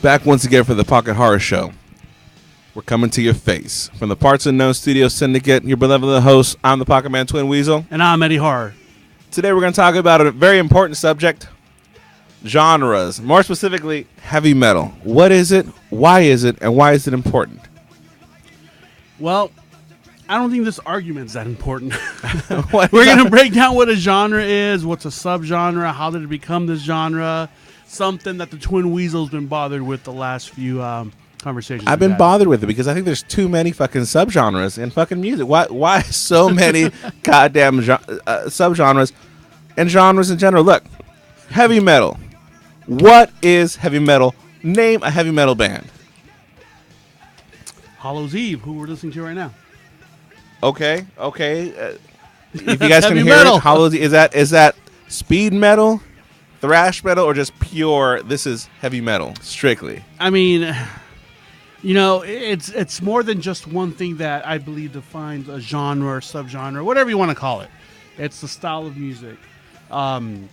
Back once again for the Pocket Horror Show. We're coming to your face. From the Parts Unknown Studio Syndicate, your beloved host, I'm the Pocketman Twin Weasel. And I'm Eddie Horror. Today we're going to talk about a very important subject, genres. More specifically, heavy metal. What is it, why is it, and why is it important? Well, I don't think this argument's that important. We're going to break down what a genre is, what's a subgenre, how did it become this genre, something that the Twin Weasel's been bothered with the last few conversations. I've been bothered with it because I think there's too many fucking subgenres in fucking music. Why so many goddamn subgenres and genres in general? Look, heavy metal. What is heavy metal? Name a heavy metal band. Hallows' Eve, who we're listening to right now. Okay. If you guys can hear metal. it, Hallows' Eve, is that speed metal, thrash metal, or just pure? This is heavy metal strictly. I mean, you know, it's more than just one thing that I believe defines a genre or subgenre, whatever you want to call it. It's the style of music, the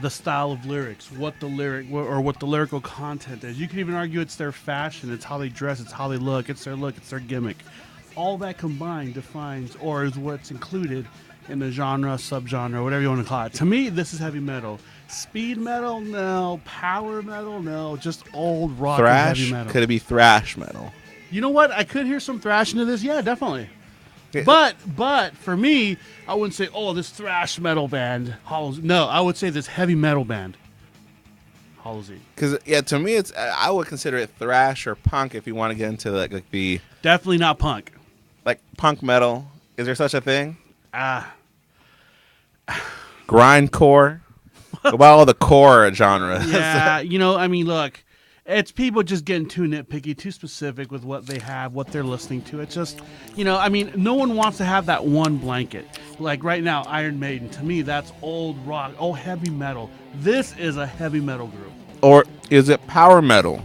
style of lyrics, what the lyrical content is. You can even argue it's their fashion, it's how they dress, it's how they look, it's their gimmick. All that combined defines or is what's included in the genre, subgenre, whatever you want to call it. To me, this is heavy metal. Speed metal, no. Power metal, no. Just old rock Thrash? and heavy metal. Could it be thrash metal? You know what? I could hear some thrash into this. Yeah, definitely. Yeah. But for me, I wouldn't say, oh, this thrash metal band. No, I would say this heavy metal band. Hallows' Eve. Because to me, I would consider it thrash or punk if you want to get into like the Definitely not punk. like punk metal. Is there such a thing? Grindcore. What about all the core genres? Yeah, you know, I mean, look, it's people just getting too nitpicky, too specific with what they have, what they're listening to. It's just, you know, I mean, no one wants to have that one blanket. Like right now, Iron Maiden, to me, that's old rock, heavy metal. This is a heavy metal group. Or is it power metal?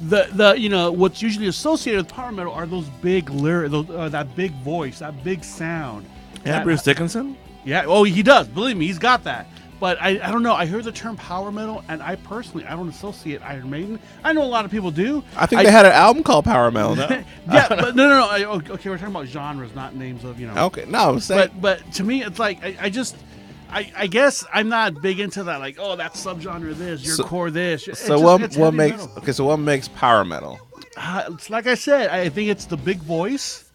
The you know, what's usually associated with power metal are those big lyrics, that big voice, that big sound. Yeah, Bruce Dickinson? Yeah, he does. Believe me, he's got that. But I don't know. I hear the term power metal, and I don't associate Iron Maiden. I know a lot of people do. I think they had an album called Power Metal. No? Yeah, but no. Okay, we're talking about genres, not names of, you know. Okay, no, I'm saying. But to me, it's like I guess I'm not big into that. Like, oh, that's subgenre this, your core this. So what makes power metal? It's like I said. I think it's the big voice.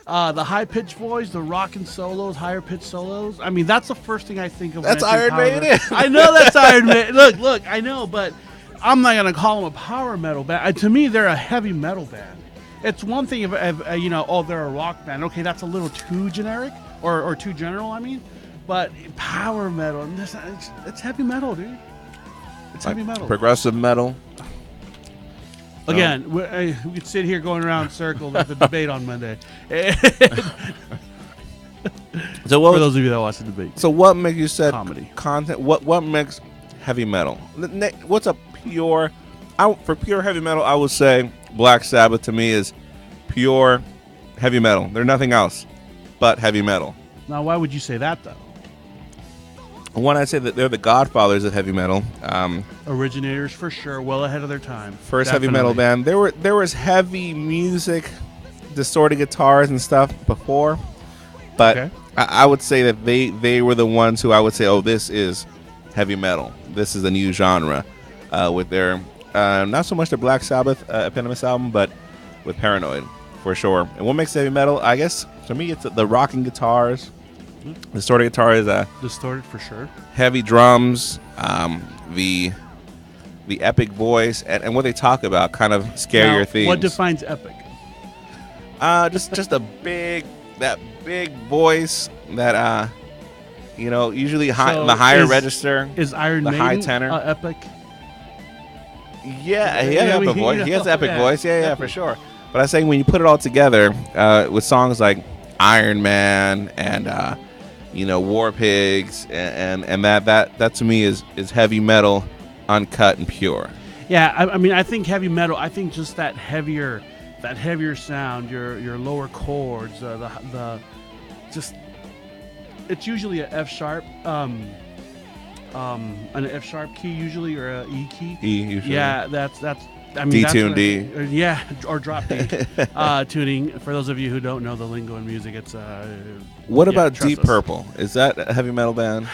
The high-pitched voice, the rockin' solos, higher-pitched solos. I mean, that's the first thing I think of. That's Iron Maiden. I know that's Iron Maiden. Look, I know, but I'm not going to call them a power metal band. To me, they're a heavy metal band. It's one thing if you know, oh, they're a rock band. Okay, that's a little too generic or too general, I mean. But power metal, it's heavy metal, dude. It's heavy metal. Progressive metal. Again, we could sit here going around in circles at the debate on Monday. So for those of you that watch the debate. So what makes you said comedy content? What makes heavy metal? What's a pure? For pure heavy metal, I would say Black Sabbath to me is pure heavy metal. They're nothing else but heavy metal. Now, why would you say that though? One, I say that they're the godfathers of heavy metal. Originators for sure, well ahead of their time. First heavy metal band. There was heavy music, distorted guitars and stuff before, but okay. I would say that they were the ones who I would say, oh, this is heavy metal. This is a new genre with their not so much their Black Sabbath eponymous album, but with Paranoid for sure. And what makes heavy metal? I guess for me, it's the rocking guitars. Distorted guitar is distorted for sure. Heavy drums, the epic voice, and what they talk about, kind of scarier themes. What defines epic? Just a big voice that usually the higher register is Iron Maiden high tenor epic. Yeah, he has epic voice. He has epic voice. Yeah, for sure. But I'm saying when you put it all together with songs like Iron Man and War Pigs and that to me is heavy metal, uncut and pure. Yeah, I mean, I think heavy metal. I think just that heavier sound, your lower chords, it's usually an F sharp, an F sharp key usually, or a E key. E usually. Yeah, that's I mean, D-tune D. Yeah, or drop D tuning. For those of you who don't know the lingo in music, it's What yeah, about trust Deep us. Purple? Is that a heavy metal band?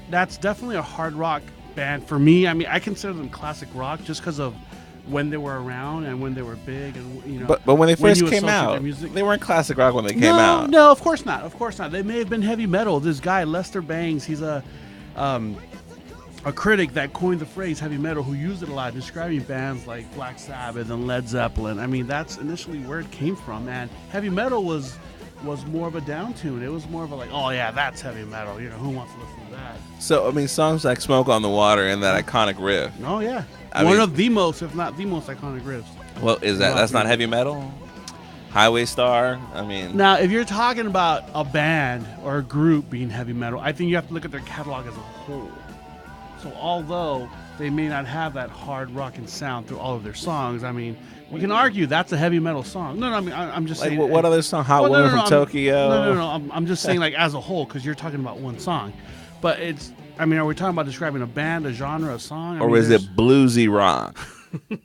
That's definitely a hard rock band for me. I mean, I consider them classic rock just because of when they were around and when they were big, and you know. But when they first you came associate out, their music. they weren't classic rock when they came No, out. no, of course not. Of course not. They may have been heavy metal. This guy Lester Bangs, he's a critic that coined the phrase heavy metal, who used it a lot describing bands like Black Sabbath and Led Zeppelin. I mean, that's initially where it came from. And heavy metal was more of a down tune. It was more of a like, oh yeah, that's heavy metal. You know, who wants to listen to that? So I mean, songs like "Smoke on the Water" and that iconic riff. Oh yeah, I one mean- of the most, if not the most iconic riffs. Well, that's not heavy metal? Highway Star. I mean, Now, if you're talking about a band or a group being heavy metal, I think you have to look at their catalog as a whole. So although they may not have that hard rocking sound through all of their songs, I mean, we can argue that's a heavy metal song. No, I mean, I'm just like saying. what other song? Hot Well, Woman from I'm- Tokyo. No. I'm just saying, like, as a whole, because you're talking about one song. But it's, I mean, are we talking about describing a band, a genre, a song? Or is it bluesy rock?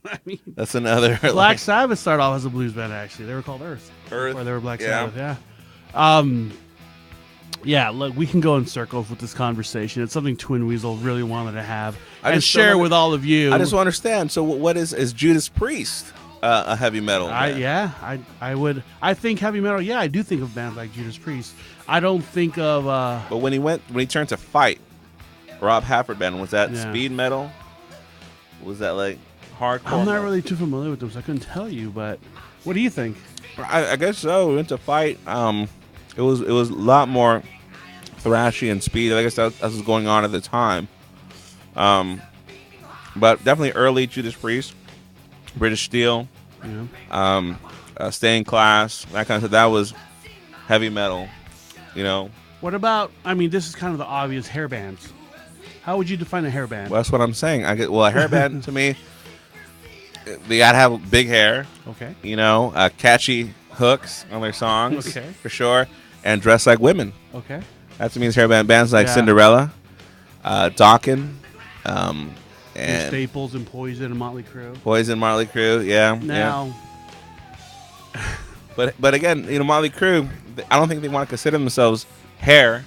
I mean, That's another. Black Sabbath started off as a blues band, actually. They were called Earth. Earth, Before they were Black yeah. Sabbath, yeah. Yeah, look, we can go in circles with this conversation. It's something Twin Weasel really wanted to have I and just don't share under- with all of you. I just don't understand. So what is Judas Priest a heavy metal band? I think heavy metal. Yeah, I do think of bands like Judas Priest. I don't think of. But when he turned to Fight, Rob Halford band, was that Yeah. speed metal? Was that like hardcore? I'm not metal? really too familiar with them, so I couldn't tell you. But what do you think? I guess so. We went to Fight. It was a lot more thrashy and speed. I guess that was going on at the time. But definitely early Judas Priest, British Steel, Yeah. Stay in Class, that kind of stuff. That was heavy metal, you know. What about? I mean, this is kind of the obvious hair bands. How would you define a hair band? Well, that's what I'm saying. A hair band to me, they gotta have big hair, Okay. you know, catchy hooks on their songs, Okay. for sure, and dress like women. Okay. That to me is hair band. Bands like Yeah. Cinderella, Dawkins, Your and Staples and Poison and Motley Crue. Poison, Motley Crue, yeah. Now, But again, you know, Motley Crue, I don't think they want to consider themselves hair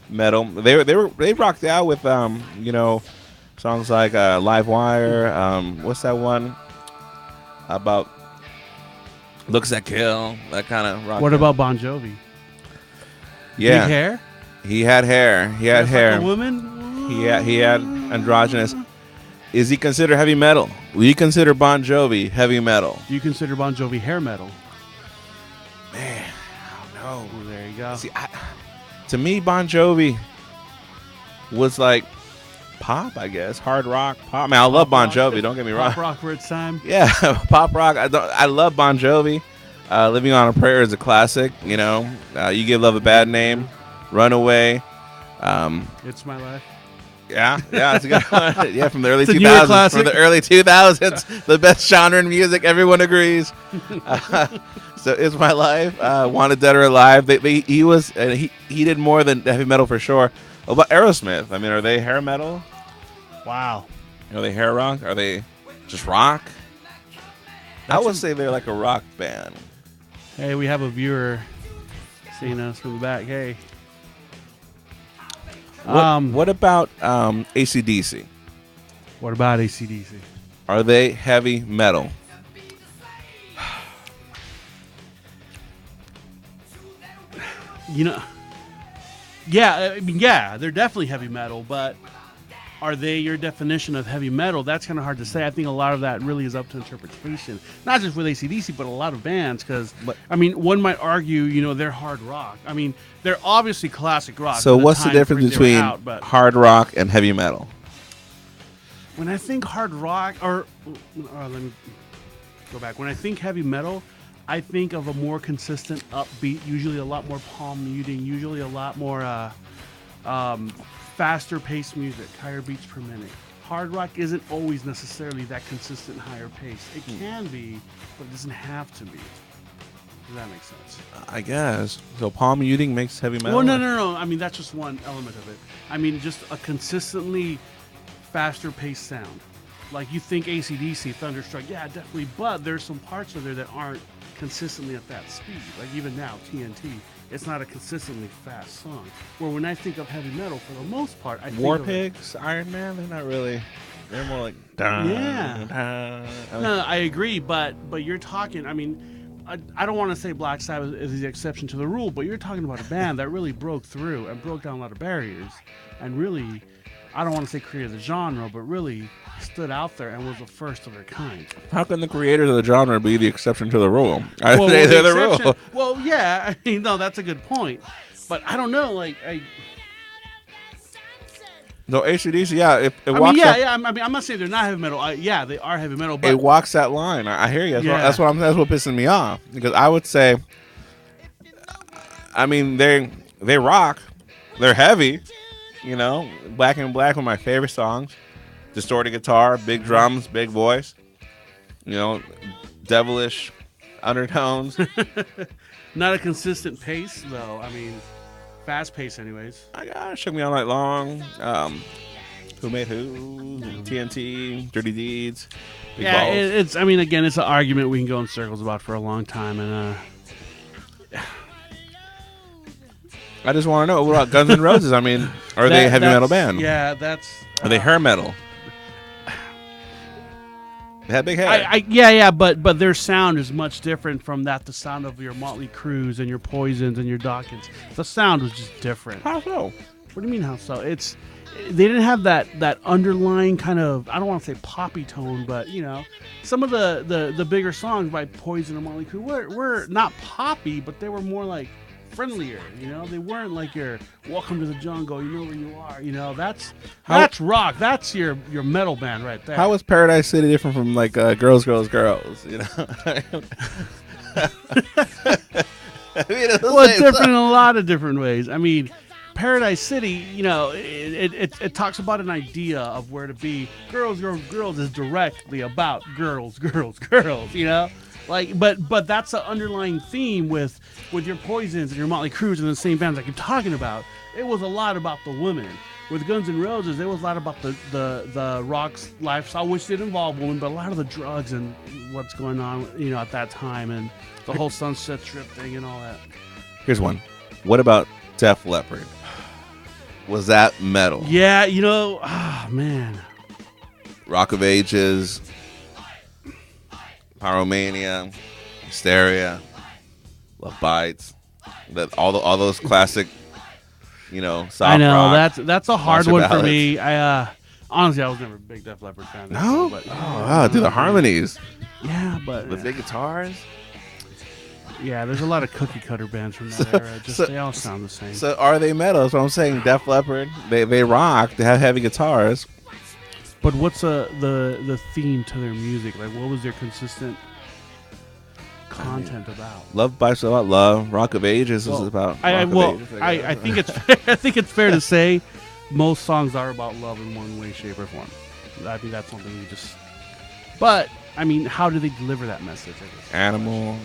metal. They rocked out with you know, songs like Live Wire. What's that one about? Looks That Kill. That kind of rock. what out. about Bon Jovi? Yeah, Big hair? he had hair. He had Just hair. Like a woman? He had androgynous. Is he considered heavy metal? Will you consider Bon Jovi heavy metal? Do you consider Bon Jovi hair metal? Man, I don't know. Oh, there you go. See, to me, Bon Jovi was like pop, I guess, hard rock, pop. I mean, I love Bon rock. Jovi. Don't get me wrong. Pop rock for its time. Yeah, pop rock. I love Bon Jovi. Living on a Prayer is a classic. You know, You Give Love a Bad Name, Runaway. It's My Life. Yeah, that's a good one. Yeah, from the early It's a newer 2000s. classic. From the early 2000s, the best genre in music. Everyone agrees. So It's My Life. Wanted Dead or Alive. He did more than heavy metal for sure. What about Aerosmith? I mean, are they hair metal? Wow. Are they hair rock? Are they just rock? I would say they're like a rock band. Hey, we have a viewer seeing us from the back. Hey. What about AC/DC? What about AC/DC? Are they heavy metal? You know, yeah, I mean, yeah, they're definitely heavy metal, but are they your definition of heavy metal? That's kind of hard to say. I think a lot of that really is up to interpretation. Not just with AC/DC, but a lot of bands, because, I mean, one might argue, you know, they're hard rock. I mean, they're obviously classic rock. So for what's the time difference frame they were between out, but hard rock and heavy metal? when I think hard rock, or let me go back. When I think heavy metal, I think of a more consistent upbeat, usually a lot more palm muting, usually a lot more faster paced music, higher beats per minute. Hard rock isn't always necessarily that consistent higher pace. It can be, but it doesn't have to be. Does that make sense? I guess. So palm muting makes heavy metal? Well, no. I mean, that's just one element of it. I mean, just a consistently faster paced sound. Like you think AC/DC, Thunderstruck, yeah, definitely. But there's some parts of there that aren't consistently at that speed. Like even now, TNT, it's not a consistently fast song. Where when I think of heavy metal, for the most part, I think War of Pigs, Iron Man, they're not really. They're more like Yeah. dun. No, I agree, but you're talking. I mean, I don't want to say Black Sabbath is the exception to the rule, but you're talking about a band that really broke through and broke down a lot of barriers, and really, I don't want to say created the genre, but really stood out there and was the first of their kind. How can the creators of the genre be the exception to the rule? I Well, say they're the rule. Well, yeah, I mean, no, that's a good point, but I don't know, like No, AC/DC, yeah. I mean, yeah. I mean, I'm not saying they're not heavy metal. Yeah, they are heavy metal, but it walks that line. I hear you. That's what pissing me off, because I would say, I mean, they rock, they're heavy. You know, Black and Black, one of my favorite songs. Distorted guitar, big drums, big voice. You know, devilish undertones. not a consistent pace, though. I mean, fast pace, anyways. I got Shook Me All Night Long. Who Made Who? TNT, Dirty Deeds. Big Yeah, Balls. it's. I mean, again, it's an argument we can go in circles about for a long time, and I just want to know, what about Guns N' Roses? I mean, are they a heavy metal band? Yeah, that's. Are they hair metal? They have big hair. Yeah, but their sound is much different from the sound of your Motley Crues and your Poisons and your Dawkins. The sound was just different. How so? What do you mean how so? They didn't have that underlying kind of, I don't want to say poppy tone, but you know, some of the bigger songs by Poison and Motley Crue were not poppy, but they were more like friendlier. You know, they weren't like your Welcome to the Jungle, you know where you are. You know, that's rock. That's your metal band right there. How is Paradise City different from like Girls, Girls, Girls? You know. Well, it's different in a lot of different ways. I mean, Paradise City, you know, it talks about an idea of where to be. Girls, Girls, Girls is directly about girls, girls, girls. You know, like, but that's an underlying theme with your Poisons and your Motley Crues and the same bands I keep talking about. It was a lot about the women. With Guns N' Roses, it was a lot about the rock's lifestyle, which did involve women, but a lot of the drugs and what's going on, you know, at that time, and the whole Sunset Strip thing and all that. Here's one. What about Def Leppard? Was that metal? Yeah, you know, man. Rock of Ages, Pyromania, Hysteria, Love Bites, all those classic, you know, soft I know rock, that's a hard monster one ballads. for me. Honestly, I was never a big Def Leppard fan. No? But, Dude, the harmonies, yeah, but the big guitars. yeah, there's a lot of cookie cutter bands from that era. They all sound the same. So are they metal? So I'm saying Def Leppard, they rock, they have heavy guitars. But what's the theme to their music? Like, what was their consistent content about? Love Bites about love. Rock of Ages is about. I think it's I think it's fair to say most songs are about love in one way, shape, or form. I think that's something you just. But I mean, how do they deliver that message? I guess? Animal.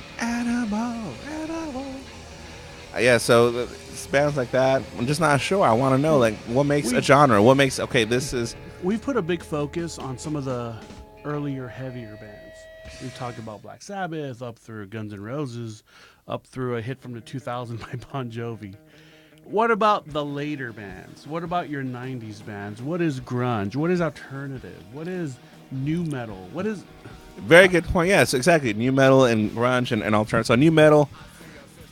Yeah, so it's bands like that. I'm just not sure. I want to know, like, what makes a genre? What makes this is. We put a big focus on some of the earlier, heavier bands. We've talked about Black Sabbath, up through Guns N' Roses, up through a hit from the 2000 by Bon Jovi. What about the later bands? What about your 90s bands? What is grunge? What is alternative? What is nu metal? What is... Very good point. Yes, exactly. Nu metal and grunge and alternative. So nu metal,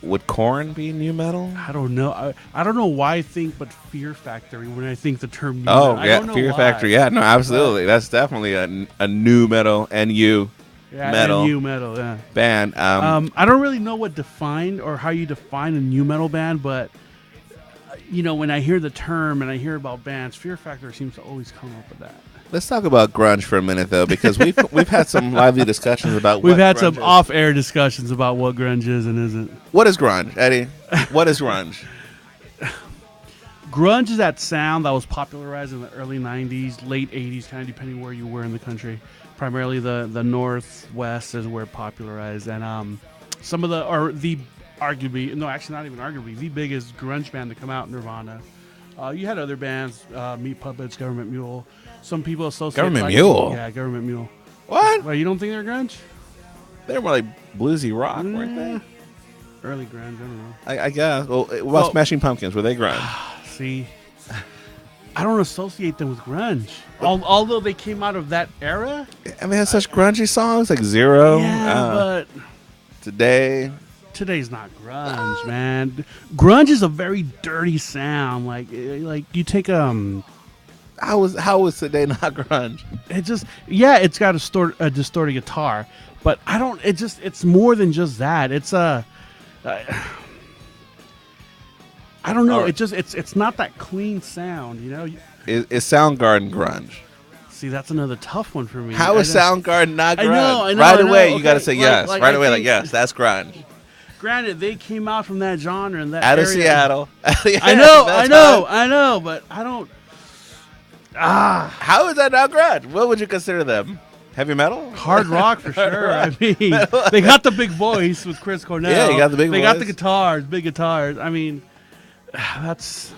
would Korn be nu metal? I don't know. I don't know why I think, but Fear Factory when I think the term nu metal. I don't know Fear Factory. Yeah, no, absolutely. That's definitely a nu metal, NU metal. NU metal, yeah. Band. I don't really know what defined or how you define a nu metal band, but you know, when I hear the term and I hear about bands, Fear Factory seems to always come up with that. Let's talk about grunge for a minute, though, because we've had some lively discussions about. We've had some off-air discussions about what grunge is and isn't. What is grunge, Eddie? What is grunge? Grunge is that sound that was popularized in the early '90s, late '80s, kind of depending where you were in the country. Primarily the Northwest is where it popularized, and some of arguably, no, actually not even arguably, the biggest grunge band to come out, Nirvana. You had other bands, Meat Puppets, Government Mule. Some people associate Government Mule? Yeah, Government Mule. What? Well, you don't think they're grunge? They're more like bluesy rock, weren't they? Early grunge, I don't know. I guess. Well, Smashing Pumpkins, were they grunge? See, I don't associate them with grunge. Although they came out of that era. I mean, they have such grungy songs like Zero. Yeah, but Today's not grunge, man. Grunge is a very dirty sound. Like you take How was Today not grunge? It's got a distorted guitar, but I don't. It's more than just that. It's I don't know. It's not that clean sound, you know. Is Soundgarden grunge? See, that's another tough one for me. How is Soundgarden not grunge? I know. Right away, you okay. got to say yes. Right away, yes, that's grunge. Granted, they came out from that genre and that out of area. Seattle. I know, but I don't. How is that not grunge? What would you consider them? Heavy metal? Hard rock for sure. I mean, they got the big voice with Chris Cornell. Yeah, you got the big voice. They got the guitars, big guitars. I mean, that's.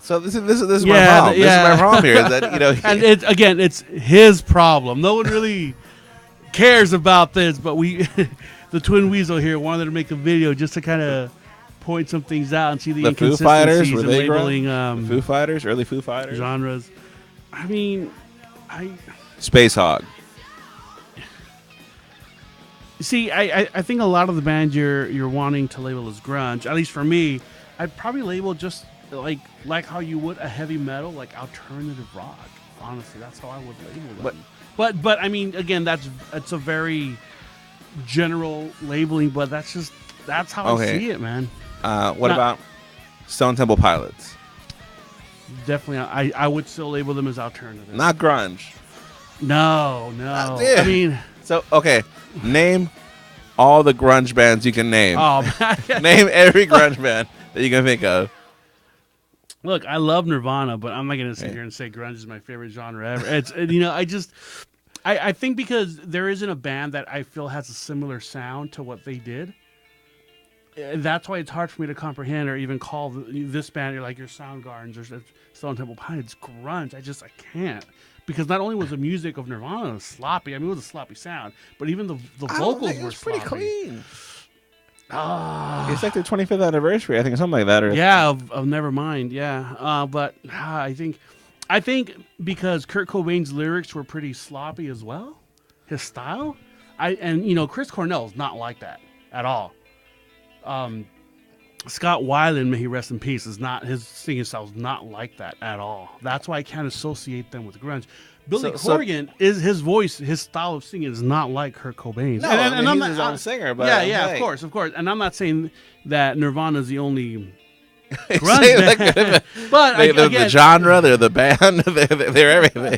So this is my problem. This is my problem here. Is that and it's his problem. No one really cares about this, but the Twin Weasel here wanted to make a video just to kind of point some things out and see the Foo Fighters, inconsistencies were in they labeling Foo Fighters, early Foo Fighters genres. I mean, Space Hog. See, I think a lot of the bands you're wanting to label as grunge, at least for me, I'd probably label just like how you would a heavy metal, like alternative rock. Honestly, that's how I would label them. But I mean, again, it's a very general labeling, but that's how I see it, man. What about Stone Temple Pilots? Definitely, I would still label them as alternative. Not grunge. No. I mean, so okay, name all the grunge bands you can name. Oh, man. Name every grunge band that you can think of. Look, I love Nirvana, but I'm not going to sit here and say grunge is my favorite genre ever. It's I think because there isn't a band that I feel has a similar sound to what they did. That's why it's hard for me to comprehend or even call this band your Soundgardens or Stone Temple Pilots grunge. I can't. Because not only was the music of Nirvana sloppy, I mean, it was a sloppy sound, but even the vocals were sloppy. Pretty clean. It's like their 25th anniversary, I think, something like that. Or of Nevermind, yeah. But I think because Kurt Cobain's lyrics were pretty sloppy as well, his style, Chris Cornell's not like that at all. Scott Weiland, may he rest in peace, his singing style is not like that at all. That's why I can't associate them with grunge. Billy Corgan is his voice, his style of singing is not like Kurt Cobain's. No, and he's his own singer, but yeah, of course. And I'm not saying that Nirvana is the only grunge band, but they're the genre, they're the band, they're everything.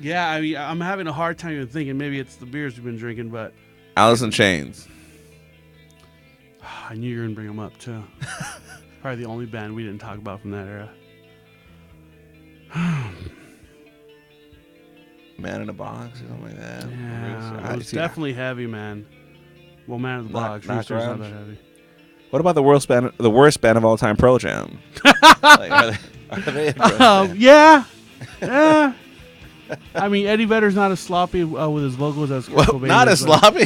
Yeah, I mean, I'm having a hard time even thinking. Maybe it's the beers we've been drinking, but Alice in Chains. I knew you were gonna bring them up too. Probably the only band we didn't talk about from that era. Man in a Box or something like that. Yeah, it was definitely heavy, man. Well, Man in the Box, not that heavy. What about the worst band of all time, Pearl Jam? Are they yeah. I mean, Eddie Vedder's not as sloppy with his vocals as Kurt Cobain. Not as sloppy?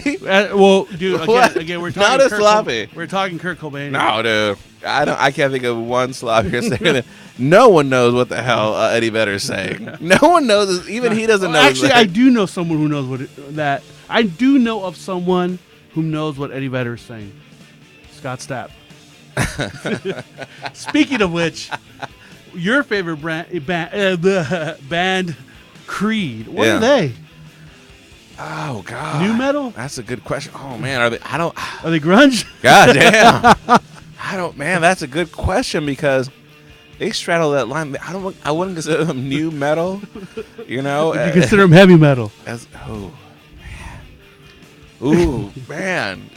Dude, again, we're talking not as sloppy. We're talking Kurt Cobain. No, dude. I can't think of one sloppier singer. No one knows what the hell Eddie Vedder's saying. No one knows. Even he doesn't know. Actually, I do know someone who knows I do know of someone who knows what Eddie Vedder is saying. Scott Stapp. Speaking of which, your favorite band, Creed. What are they? Oh God, new metal? That's a good question. Oh man, are they grunge? God damn. Man, that's a good question because they straddle that line. I wouldn't consider them new metal. You know, you consider them heavy metal. Man.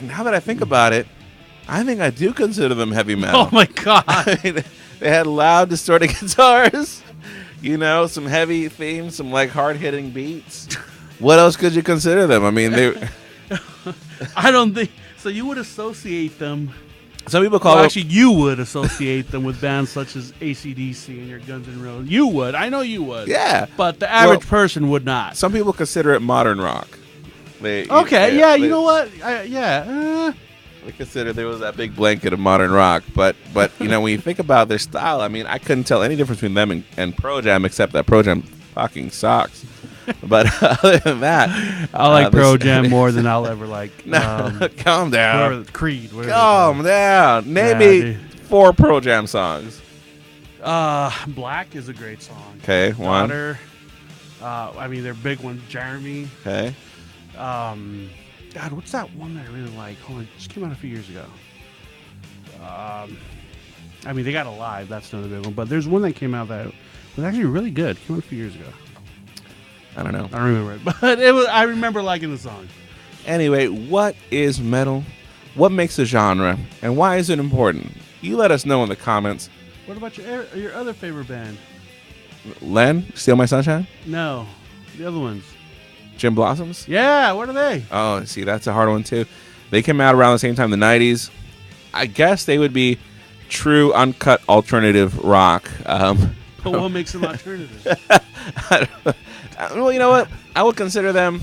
Now that I think about it, I think I do consider them heavy metal. Oh my God. I mean, they had loud, distorted guitars. You know, some heavy themes, some hard-hitting beats. What else could you consider them? I mean, they. I don't think so. You would associate them Some people call well, it. actually, you would associate them with bands such as AC/DC and your Guns N' Roses. You would. I know you would. Yeah. But the average person would not. Some people consider it modern rock. You know what? They consider there was that big blanket of modern rock, but when you think about their style, I mean, I couldn't tell any difference between them and Pro Jam, except that Pro Jam fucking sucks. But other than that, I like Pro Jam more than I'll ever like. Calm down. Creed. Calm down. Name me 4 Pro Jam songs. Black is a great song. Okay, one. Daughter. I mean, their big one, Jeremy. Okay. God, what's that one that I really like? Hold on, it just came out a few years ago. I mean, they got Alive. That's another big one. But there's one that came out that was actually really good. Came out a few years ago. I don't know. I don't remember it, but it was. I remember liking the song. Anyway, what is metal? What makes a genre? And why is it important? You let us know in the comments. What about your other favorite band? Len, Steal My Sunshine? No, the other ones. Jim Blossoms? Yeah, what are they? Oh, see, that's a hard one too. They came out around the same time, the 90s. I guess they would be true uncut alternative rock. But what makes them alternative? Well, you know what? I would consider them,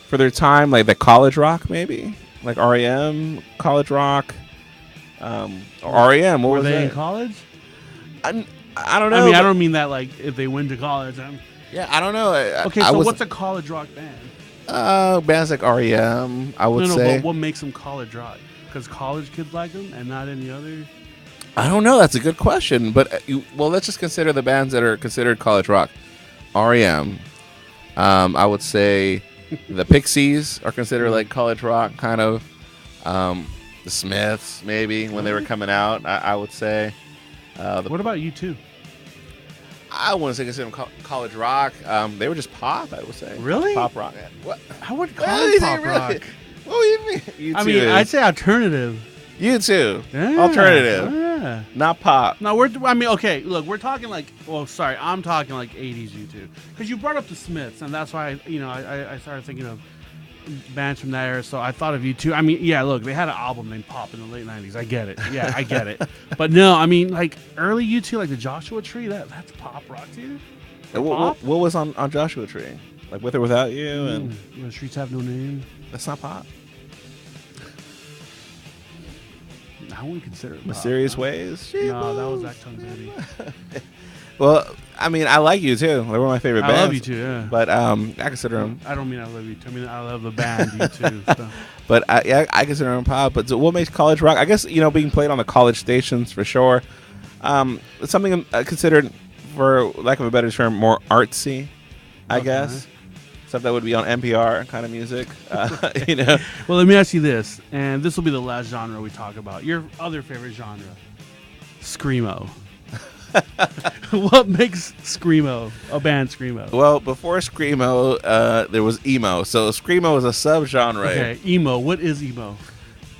for their time, like the college rock, maybe. Like REM, college rock. Or REM, what were was they that? in college? I don't know. I mean, I don't mean that like if they went to college. Yeah, I don't know. Okay, so what's a college rock band? Bands like REM, I would say. But what makes them college rock? Because college kids like them and not any other? I don't know. That's a good question. But, let's just consider the bands that are considered college rock. REM. I would say the Pixies are considered like college rock, kind of. The Smiths, maybe, when they were coming out, I would say. What about U2? I wouldn't say consider them college rock. They were just pop, I would say. Really? Pop rock. What? I wouldn't call it pop rock. What do you mean? I mean, I'd say alternative. U2. Yeah. Alternative. Yeah. Not pop. No, okay, look, we're talking like, I'm talking like 80s U2. Because you brought up the Smiths, and that's why, I started thinking of bands from that era, so I thought of U2. I mean, yeah, look, they had an album named Pop in the late 90s. I get it. Yeah, I get it. But no, I mean, like, early U2, like the Joshua Tree, that's pop rock, dude. What was on Joshua Tree? Like With or Without You? And The Streets Have No Name. That's not pop. I wouldn't consider it Mysterious pop, Ways? No, that was Acton City. Well, I mean, I like U2. They were my favorite bands. I love U2, yeah. But I consider them. I don't mean I love U2. I mean, I love the band U2. So. But I consider them pop. But so what makes college rock? I guess, being played on the college stations for sure. It's something considered, for lack of a better term, more artsy, I guess. Stuff that would be on NPR kind of music, Well, let me ask you this, and this will be the last genre we talk about. Your other favorite genre, Screamo. What makes Screamo a band Screamo? Well, before Screamo, there was emo. So Screamo is a subgenre. Okay, emo. What is emo?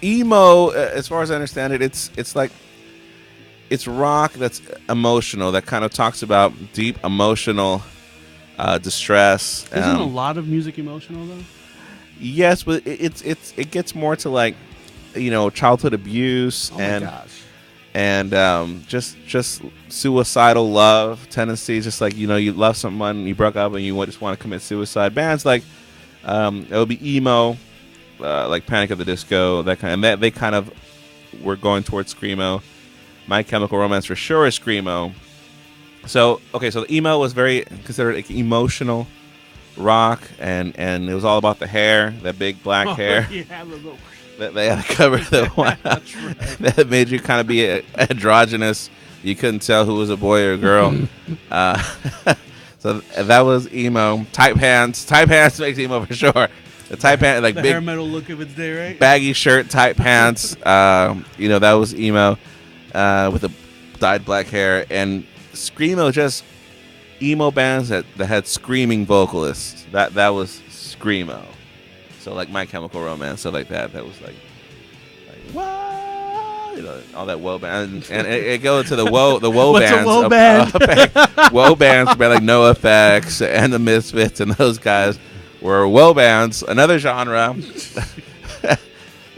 Emo, as far as I understand it, it's rock that's emotional, that kind of talks about deep emotional distress. Isn't a lot of music emotional though? Yes, but it gets more to like, childhood abuse and just suicidal love tendencies. Just like, you love someone, you broke up, and you just want to commit suicide. Bands like it would be emo, like Panic at the Disco, that kind. And they kind of were going towards screamo. My Chemical Romance for sure is screamo. So the emo was very considered like emotional rock, and it was all about the hair, that big black hair. Yeah, that they had to cover the one that made you kind of be androgynous. You couldn't tell who was a boy or a girl. So that was emo. Tight pants makes emo for sure. The tight pants, like the big hair metal look of its day, right? Baggy shirt, tight pants. That was emo with the dyed black hair. And screamo, just emo bands that had screaming vocalists. That was screamo. So like My Chemical Romance, stuff like that. That was like whoa, all that woe band, and it goes to the woe What's bands. A woe band? Woe bands by like NoFX and the Misfits, and those guys were woe bands. Another genre.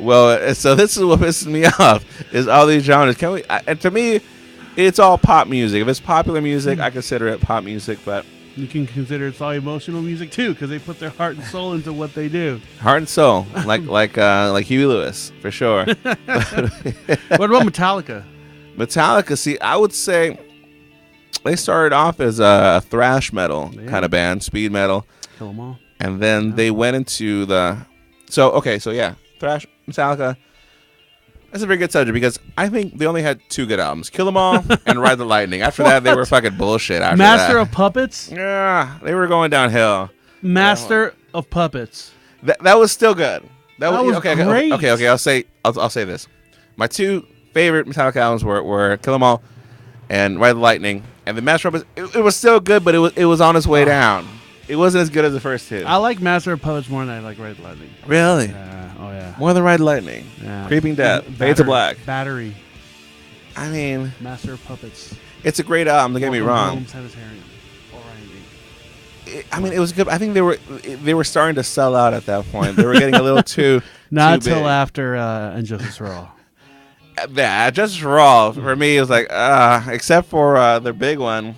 Well, so this is what pisses me off is all these genres. Can we? And to me, it's all pop music. If it's popular music, I consider it pop music. But you can consider it's all emotional music too, because they put their heart and soul into what they do. Heart and soul, like Huey Lewis for sure. What about Metallica? Metallica, see, I would say they started off as a thrash metal kind of band, speed metal. Kill 'em all. And then they went into thrash, Metallica. That's a very good subject because I think they only had 2 good albums, Kill 'Em All and Ride the Lightning. After that, they were fucking bullshit. After Master of Puppets? Yeah, they were going downhill. Master of Puppets. That was still good. That was great. Okay. I'll say this. My 2 favorite Metallica albums were Kill 'Em All and Ride the Lightning. And the Master of Puppets, it was still good, but it was on its way down. It wasn't as good as the first 2. I like Master of Puppets more than I like Ride the Lightning. Really? Oh yeah. More than Ride the Lightning. Yeah. Creeping Death. Fade to Black. Battery. I mean, Master of Puppets. it's a great album. Don't get me wrong. I mean, it was good. I think they were starting to sell out at that point. They were getting a little too not too until big. after And Justice for All. Yeah, Justice for All for me it was like except for their big one.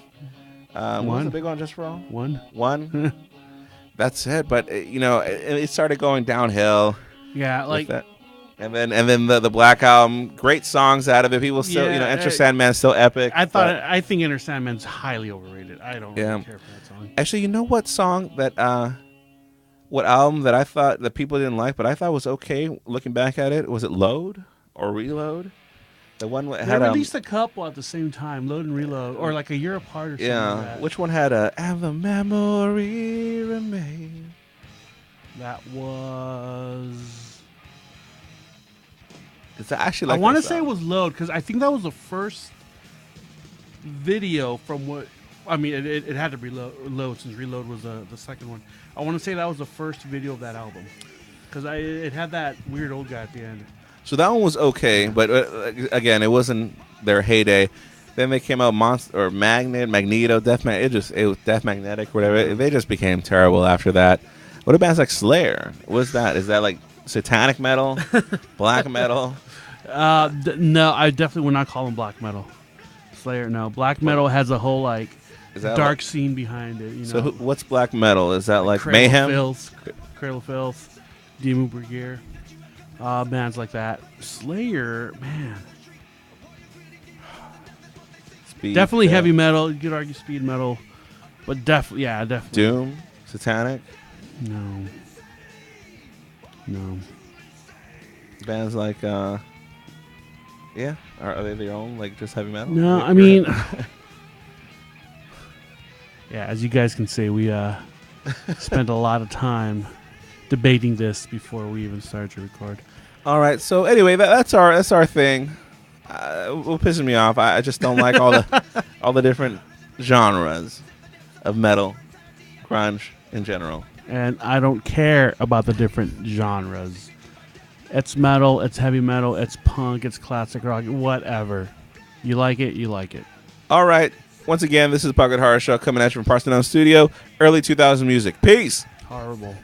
What was the big one? Just for All? One. That's it. But it started going downhill. Yeah, like that. And then the Black Album, great songs out of it. People still, Enter Sandman's still epic. I think Enter Sandman's highly overrated. I don't really care for that song. Actually, you know what song what album that I thought that people didn't like, but I thought was okay looking back at it? Was it Load or Reload? The one that had released a couple at the same time, Load and Reload, or like a year apart or something. Yeah, like that. Which one had "And the Memory Remains"? That was. It's actually like I want to say it was Load because I think that was the first video from what. I mean, it had to be Load since Reload was the second one. I want to say that was the first video of that album because it had that weird old guy at the end. So that one was okay, but again, it wasn't their heyday. Then they came out Magneto, Death Magnetic, whatever. They just became terrible after that. What about bands like Slayer? What's that? Is that like satanic metal, black metal? No, I definitely would not call them black metal. Slayer, no. Black metal has a whole dark scene behind it. So what's black metal? Is that like Mayhem? Cradle of Filth, Demon Brigade. Bands like that. Slayer, man. Definitely heavy metal. You could argue speed metal. But definitely. Doom? Satanic? No. Bands like, are they their own, like just heavy metal? No, I mean, as you guys can see, we spent a lot of time debating this before we even started to record. All right, so anyway, that's our thing. What pisses me off, I just don't like all the different genres of metal, grunge in general. And I don't care about the different genres. It's metal, it's heavy metal, it's punk, it's classic rock, whatever. You like it, you like it. All right. Once again, this is Pocket Horror Show coming at you from Parthenon Studio, early 2000 music. Peace. Horrible.